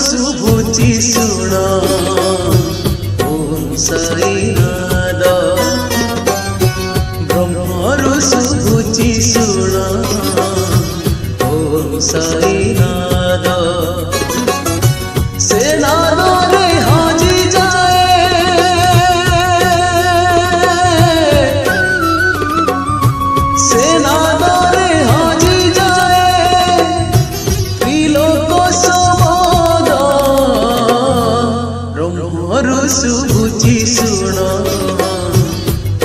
शुभुचि शुण ओम साईनाथ ब्रह्मरु शुभुचि शुण ओम साईनाथ से नादरे हाजी जाए से नादरे हाजी जाए त्रिलोक समद ब्रह्मरु शुभुचि शुण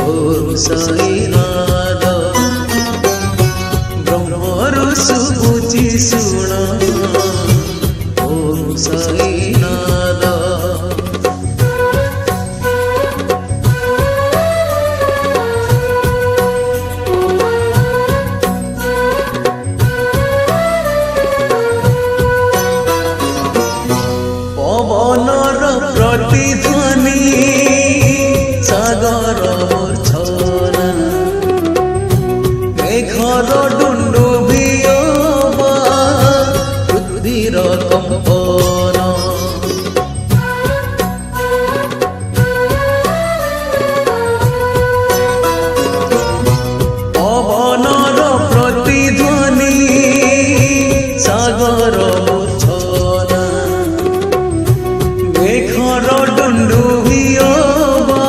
ओम साईनाथ ब्रह्मरु शुभुचि शुण ओम साईनाथ पवनर प्रतिध्वनि सागर छना मेघर डुंडुभियबा पृथ्वीर कंपन पवनर प्रतिध्वनि सागर छना मेघर डुंडुभियबा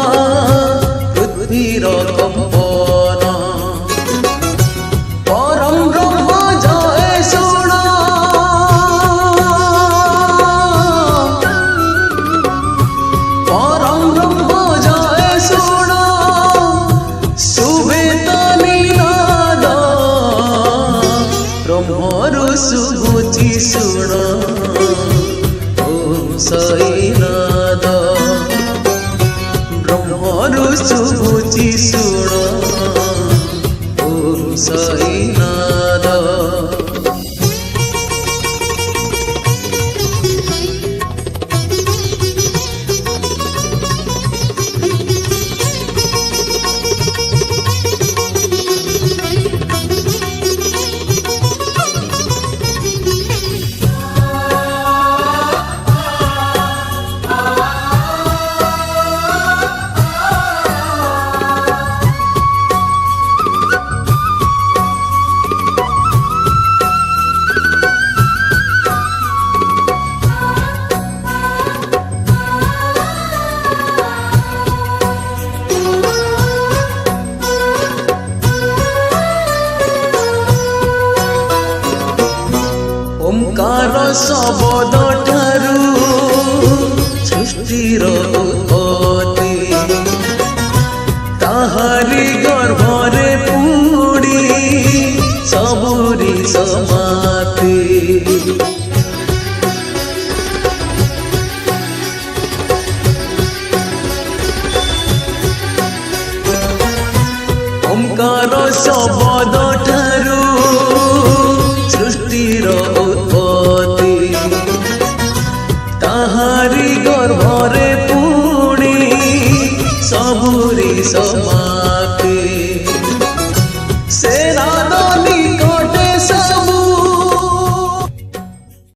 पृथ्वीर कंपन परम ब्रह्म जय शुण परम ब्रह्म जय शुण सुवेत निनाद ब्रह्मरु शुभुचि शुण ओम साईनाथ ब्रह्मरु शुभुचि शुण ओम साईनाथ ओंकार शब्द ठारू सृष्टिर उत्पत्ति ताहारी गर्भरे पुड़ी सबुरी समाप्ति ओंकार शब्द ठारू सृष्टिर उत्पत्ति ताहारी गर्भरे पुणी सबुरी समाप्ति